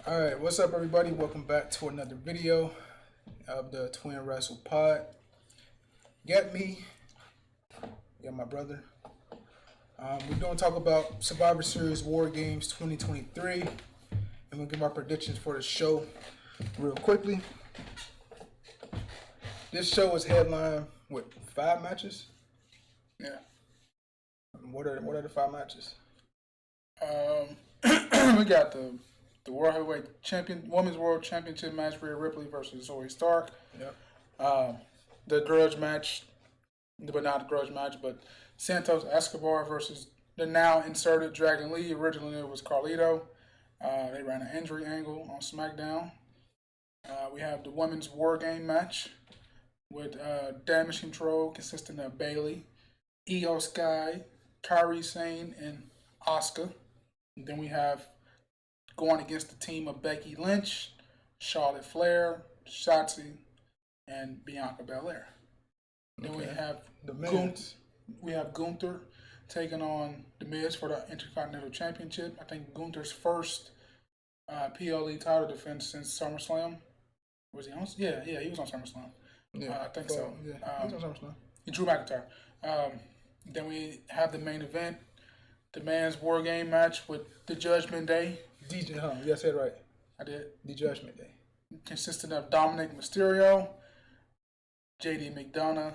All right, what's up, everybody? Welcome back to another video of the Twin Wrestle Pod. Get me, yeah, my brother. We're going to talk about Survivor Series War Games 2023, and we'll give our predictions for the show real quickly. This show is headlined with 5 matches. Yeah. What are the 5 matches? We got the World Heavyweight Champion, Women's World Championship match, Rhea Ripley versus Zoe Stark. Yep. The grudge match, but not the grudge match, but Santos Escobar versus the now inserted Dragon Lee. Originally it was Carlito. They ran an injury angle on SmackDown. We have the Women's War Game match with Damage Control consisting of Bayley, Io Sky, Kairi Sane, and Asuka. And then we have going against the team of Becky Lynch, Charlotte Flair, Shotzi, and Bianca Belair. Then we have Gunther taking on The Miz for the Intercontinental Championship. I think Gunther's first PLE title defense since SummerSlam. Was he on? Yeah, he was on SummerSlam. Yeah, I think so. Yeah, he was on SummerSlam. Drew McIntyre. Then we have the main event, the Man's War Game match with the Judgment Day. You said it right. I did. The Judgment Day. Consisting of Dominic Mysterio, JD McDonough,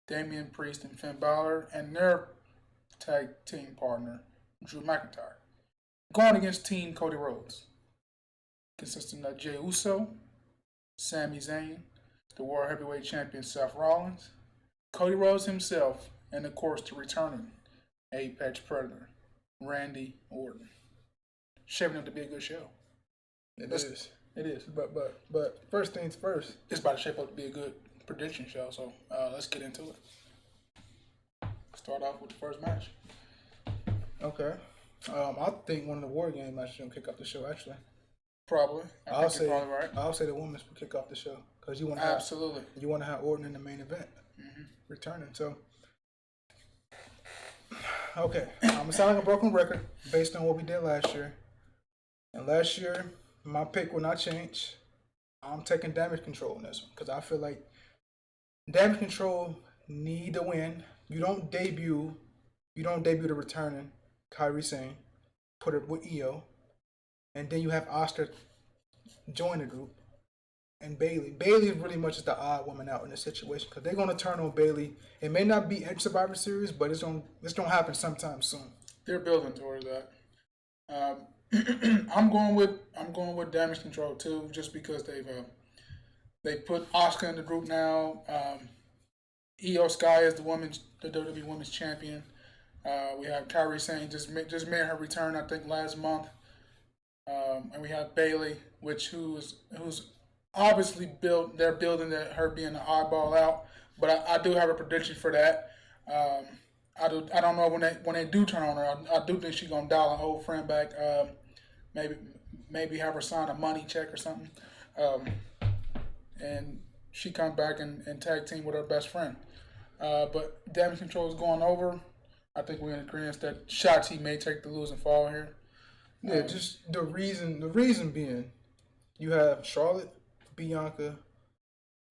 Damian Priest, and Finn Balor, and their tag team partner, Drew McIntyre. Going against Team Cody Rhodes, consisting of Jey Uso, Sami Zayn, the World Heavyweight Champion Seth Rollins, Cody Rhodes himself, and of course the returning Apex Predator, Randy Orton. Shaping up to be a good show. It is. It is. But first things first. It's about to shape up to be a good prediction show, so let's get into it. Start off with the first match. Okay. I think one of the War Game matches will kick off the show, actually. Probably. I'll say probably right. I'll say the women's will kick off the show because you want to have Orton in the main event, returning. So, okay, I'm gonna sound like a broken record based on what we did last year. And last year, my pick will not change. I'm taking Damage Control in this one because I feel like Damage Control need to win. You don't debut the returning Kairi Sane, put it with Io, and then you have Asuka join the group, and Bayley. Bayley is really much the odd woman out in this situation because they're gonna turn on Bayley. It may not be at Survivor Series, but it's gonna happen sometime soon. They're building towards that. I'm going with Damage Control too, just because they put Asuka in the group now. Io Sky is the WWE Women's Champion. We have Kairi Sane just made her return, I think, last month. And we have Bayley, who's obviously built. They're building her being the oddball out, but I do have a prediction for that. I don't know when they do turn on her. I do think she's gonna dial an old friend back. Maybe have her sign a money check or something, and she comes back and tag team with her best friend. But Damage Control is going over. I think we're in agreement that Shotzi may take the losing fall here. Yeah, just the reason being, you have Charlotte, Bianca,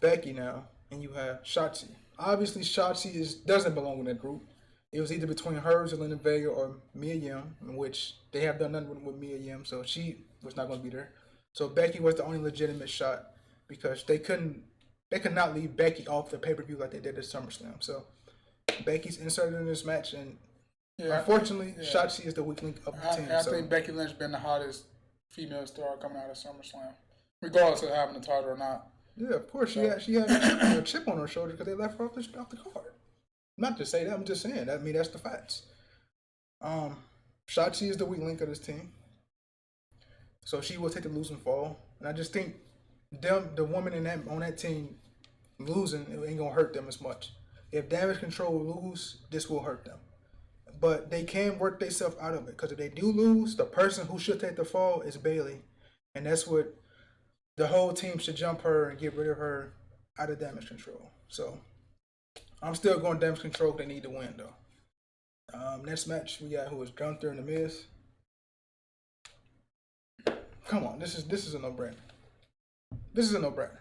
Becky now, and you have Shotzi. Obviously, Shotzi doesn't belong in that group. It was either between her, Zelina Vega, or Mia Yim, in which they have done nothing with Mia Yim, so she was not going to be there. So Becky was the only legitimate shot because they could not leave Becky off the pay-per-view like they did at SummerSlam. So Becky's inserted in this match, and unfortunately, Shotzi is the weak link of the team. I think Becky Lynch been the hottest female star coming out of SummerSlam, regardless of having the title or not. Yeah, of course. She had a chip on her shoulder because they left her off the card. Not to say that, I'm just saying that. I mean, that's the facts. Shotzi is the weak link of this team, so she will take the losing fall. And I just think the woman on that team losing, it ain't gonna hurt them as much. If Damage Control lose, this will hurt them. But they can work themselves out of it because if they do lose, the person who should take the fall is Bayley, and that's what the whole team should jump her and get rid of her out of Damage Control. So I'm still going Damage Control. They need to win though. Next match we got who is Gunther and The Miz. come on, this is a no-brainer. This is a no-brainer.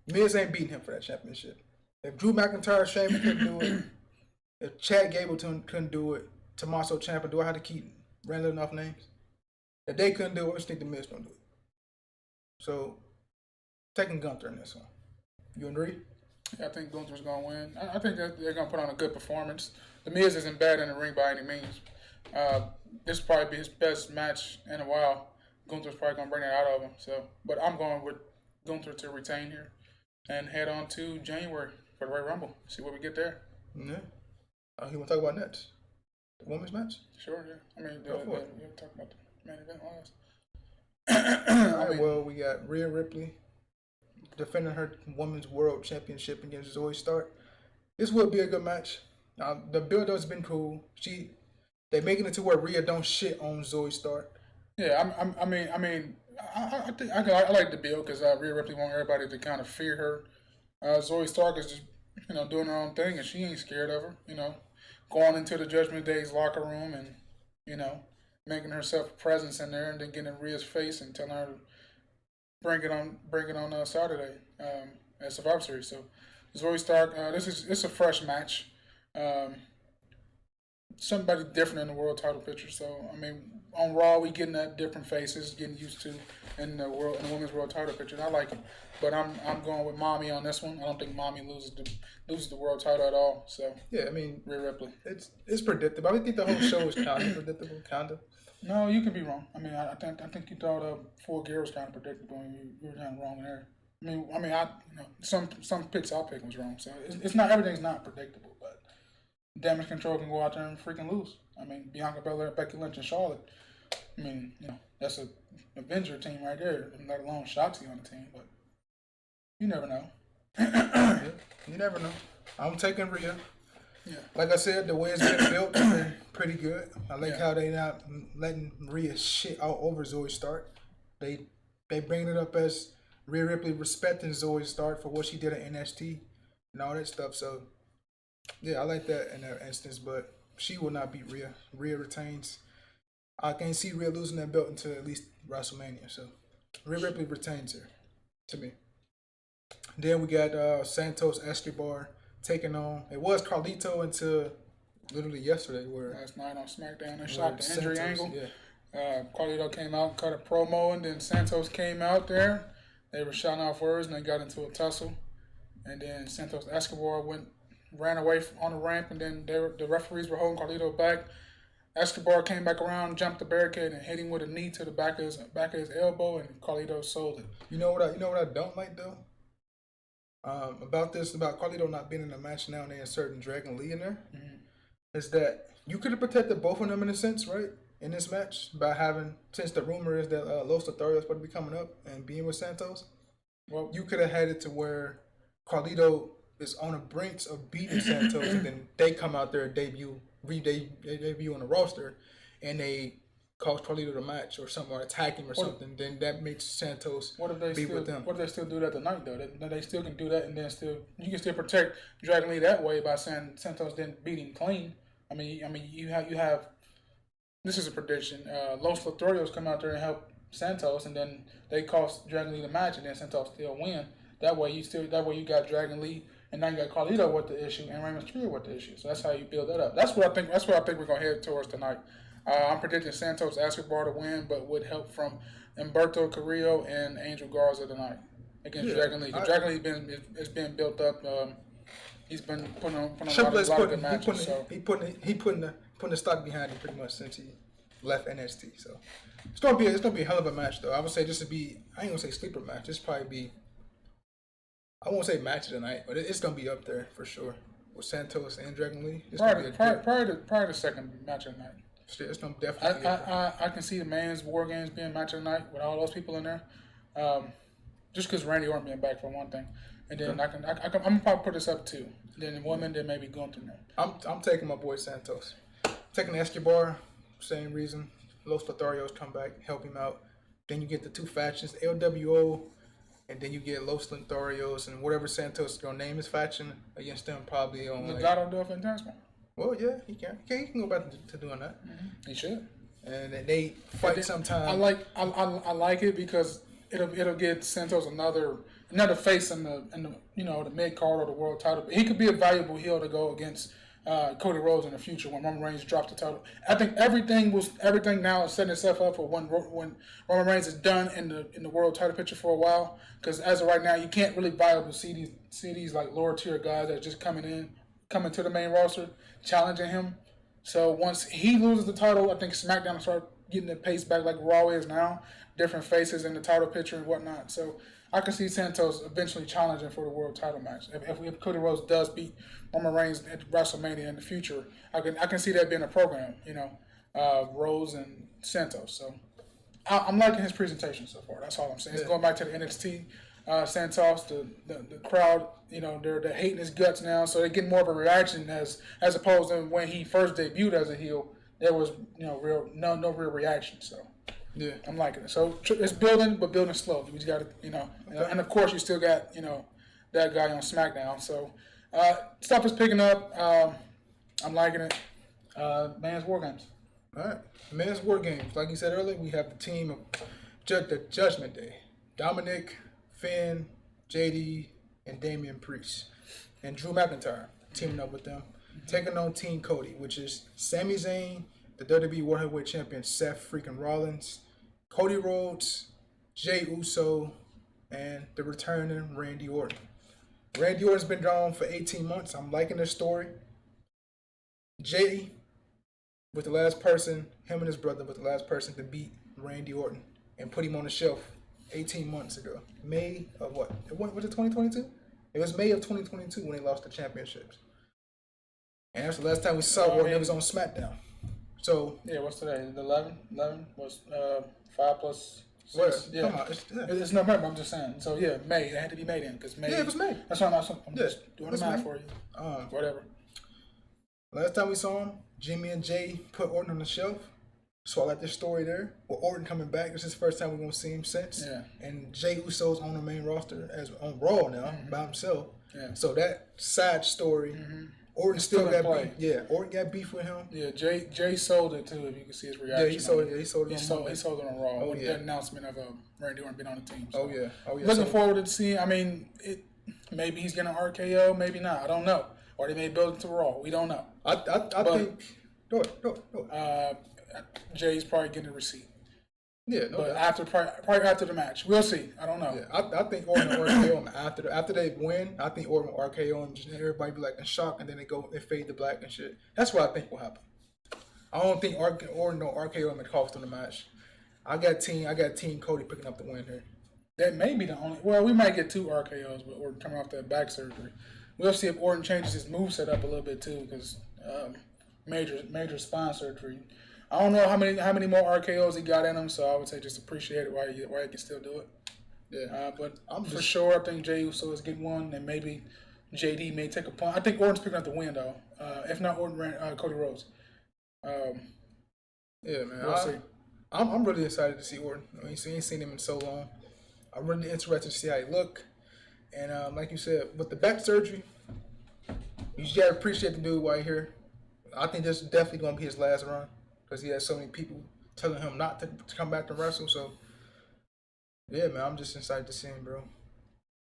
Miz ain't beating him for that championship. If Drew McIntyre, Sheamus couldn't do it, if Chad Gable couldn't do it, Tommaso Ciampa, do I have to keep random off names? If they couldn't do it, I just think the Miz gonna do it. So, taking Gunther in this one. You agree? Yeah, I think Gunther's going to win. I think that they're going to put on a good performance. The Miz isn't bad in the ring by any means. This will probably be his best match in a while. Gunther's probably going to bring that out of him. So, but I'm going with Gunther to retain here and head on to January for the Royal Rumble. See what we get there. Yeah. You want to talk about next? The women's match? Sure, yeah. I mean, Go for it. you talk about the main event last. All right, well, we got Rhea Ripley defending her women's world championship against Zoe Stark. This would be a good match. The build-up's been cool. They making it to where Rhea don't shit on Zoe Stark. Yeah, I mean, I think I like the build because Rhea Ripley want everybody to kind of fear her. Zoe Stark is just doing her own thing and she ain't scared of her. Going into the Judgment Day's locker room and making herself a presence in there and then getting in Rhea's face and telling her to bring it on Saturday at Survivor Series. So Zoe Stark, it's a fresh match. Somebody different in the world title picture. So I mean, on Raw we getting that different faces, getting used to in the women's world title picture. And I like it, but I'm going with Mommy on this one. I don't think Mommy loses the world title at all. So yeah, I mean, Rhea Ripley. It's predictable. I think the whole show is kind of predictable, kind of. No, you can be wrong. I mean, I think you thought Full Gear was kind of predictable, and you were kind of wrong there. I mean, some picks I picked was wrong. So it's not everything's not predictable, but Damage Control can go out there and freaking lose. I mean, Bianca Belair, Becky Lynch, and Charlotte. I mean, that's a Avenger team right there, let alone Shotzi on the team. But you never know. Yeah, you never know. I'm taking Rhea. Yeah. Like I said, the way it's been built has been pretty good. I like how they not letting Rhea shit all over Zoe Stark. They bring it up as Rhea Ripley respecting Zoe Stark for what she did at NXT and all that stuff. So, yeah, I like that in that instance. But she will not beat Rhea. Rhea retains. I can't see Rhea losing that belt until at least WrestleMania. So, Rhea Ripley retains her, to me. Then we got Santos Escobar taking on. It was Carlito until literally yesterday, where last night on SmackDown they shot the injury angle. Yeah. Carlito came out and cut a promo, and then Santos came out there. They were shouting off words, and they got into a tussle. And then Santos Escobar ran away on the ramp, and then the referees were holding Carlito back. Escobar came back around, jumped the barricade, and hit him with a knee to the back of his elbow, and Carlito sold it. You know what I don't like though? About Carlito not being in the match now and they inserting Dragon Lee in there, is that you could have protected both of them in a sense, right? In this match by since the rumor is that Los Lotharios supposed to be coming up and being with Santos, well, you could have had it to where Carlito is on the brinks of beating Santos and then they come out there and debut on the roster and they cause Carlito the match or something or attack him or something, then that makes Santos be with them. What if they still do that tonight though? They still can do that and then you can still protect Dragon Lee that way by saying Santos didn't beat him clean. I mean you have this is a prediction. Los Lotharios come out there and help Santos and then they cost Dragon Lee the match and then Santos still win. That way you got Dragon Lee and now you got Carlito with the issue and Rey Mysterio with the issue. So that's how you build that up. That's what I think we're gonna head towards tonight. I'm predicting Santos Escobar to win, but with help from Humberto Carrillo and Angel Garza tonight against Dragon Lee. Dragon Lee has been built up. He's been putting on a lot of good matches. He putting the stock behind him pretty much since he left NXT. So it's gonna be a hell of a match though. I would say this would be, I ain't gonna say sleeper match. This probably be, I won't say match of the night, but it's gonna be up there for sure with Santos and Dragon Lee. Prior to the second match of the night. It's gonna definitely be up there. I can see the man's Wargames being match of the night with all those people in there. Just because Randy Orton being back for one thing, and then I'm gonna probably put this up too. Then the woman, then maybe Gunther. I'm taking my boy Santos. Taking Escobar, same reason. Los Lotharios come back, help him out. Then you get the two factions, LWO, and then you get Los Lotharios and whatever Santos is gonna name his faction against them probably on Legado del Fantasma. Well, yeah, he can go back to doing that. He should. and they fight sometime. I like it because it'll get Santos another face in the the mid card or the world title. He could be a valuable heel to go against Cody Rhodes in the future when Roman Reigns drops the title. I think everything now is setting itself up for when Roman Reigns is done in the world title picture for a while. Because as of right now, you can't really viably see these like lower tier guys that are just coming to the main roster, challenging him. So once he loses the title, I think SmackDown will start getting the pace back like Raw is now. Different faces in the title picture and whatnot. So I can see Santos eventually challenging for the world title match. If Cody Rhodes does beat Roman Reigns at WrestleMania in the future, I can see that being a program. Rhodes and Santos. So I'm liking his presentation so far. That's all I'm saying. It's going back to the NXT. Santos, the crowd, they're hating his guts now, so they're getting more of a reaction as opposed to when he first debuted as a heel. There was no real reaction. So yeah, I'm liking it. So it's building, but building slowly. We just got to and of course you still got that guy on SmackDown. So stuff is picking up. I'm liking it. Man's Wargames. All right, Men's Wargames. Like you said earlier, we have the team of the Judgment Day. Dominic, Finn, JD, and Damian Priest, and Drew McIntyre teaming up with them, taking on Team Cody, which is Sami Zayn, the WWE World Heavyweight Champion Seth freaking Rollins, Cody Rhodes, Jey Uso, and the returning Randy Orton. Randy Orton's been gone for 18 months. I'm liking this story. Jey was the last person, him and his brother was the last person to beat Randy Orton and put him on the shelf 18 months ago. May of what? Was it 2022? It was May of 2022 when they lost the championships. And that's the last time we saw Orton. It was on SmackDown. So yeah, what's today? The 11 was 5 plus 6. What? Yeah. Come on, It's November. I'm just saying. So yeah, May. It had to be May then because May. Yeah, it was May. That's what I'm just doing the math for you. Whatever. Last time we saw him, Jimmy and Jay put Orton on the shelf. So I like this story there. With Orton coming back, this is the first time we're gonna see him since. Yeah. And Jey Uso's on the main roster as on Raw now by himself. Yeah. So that side story, Orton still got beef. Yeah, Orton got beef with him. Yeah, Jay sold it too. If you can see his reaction. Yeah, he sold it. He sold it on Raw. With the announcement of Randy Orton being on the team. So. Oh yeah. Looking forward to seeing. I mean, maybe he's gonna RKO, maybe not. I don't know. Or they may build it to Raw. We don't know. I think. Go ahead. Jay's probably getting a receipt. Yeah, but probably after the match, we'll see. I don't know. Yeah, I think Orton will RKO him after they win. I think Orton will RKO him. Just everybody be like in shock, and then they fade to black and shit. That's what I think will happen. I don't think Orton don't RKO him and cost him the match. I got Team Cody picking up the win here. That may be the only. Well, we might get 2 RKOs with Orton coming off that back surgery. We'll see if Orton changes his moveset up a little bit too, because major spine surgery. I don't know how many more RKOs he got in him, so I would say just appreciate it while he can still do it. Yeah, but for sure, I think Jey Uso is getting one, and maybe JD may take a punt. I think Orton's picking up the win though. If not Orton, Cody Rhodes. Yeah, man. We'll see. I'm really excited to see Orton. I mean, ain't seen him in so long. I'm really interested to see how he look. And like you said, with the back surgery, you just gotta appreciate the dude while you're here. I think this is definitely gonna be his last run because he has so many people telling him not to come back to wrestle. So yeah, man, I'm just excited to see him, bro.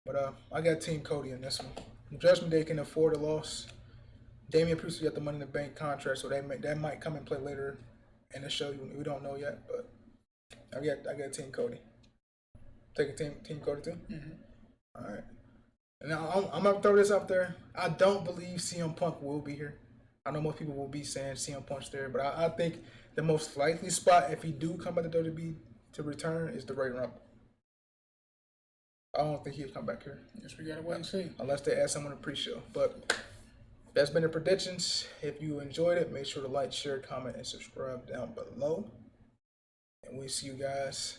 But I got Team Cody in this one. Judgment Day can afford a loss. Damian Priest got the Money in the Bank contract, so that might come and play later in the show. We don't know yet, but I got Team Cody. Take a Team Cody too. All right. And now I'm gonna throw this out there. I don't believe CM Punk will be here. I know most people will be saying CM Punk's there, but I think the most likely spot if he do come back to WWE to return is the Royal Rumble. I don't think he'll come back here. Yes, we gotta wait and see. Unless they add someone to pre-show. But that's been the predictions. If you enjoyed it, make sure to like, share, comment, and subscribe down below. And we'll see you guys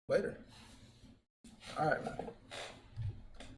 later. All right, man.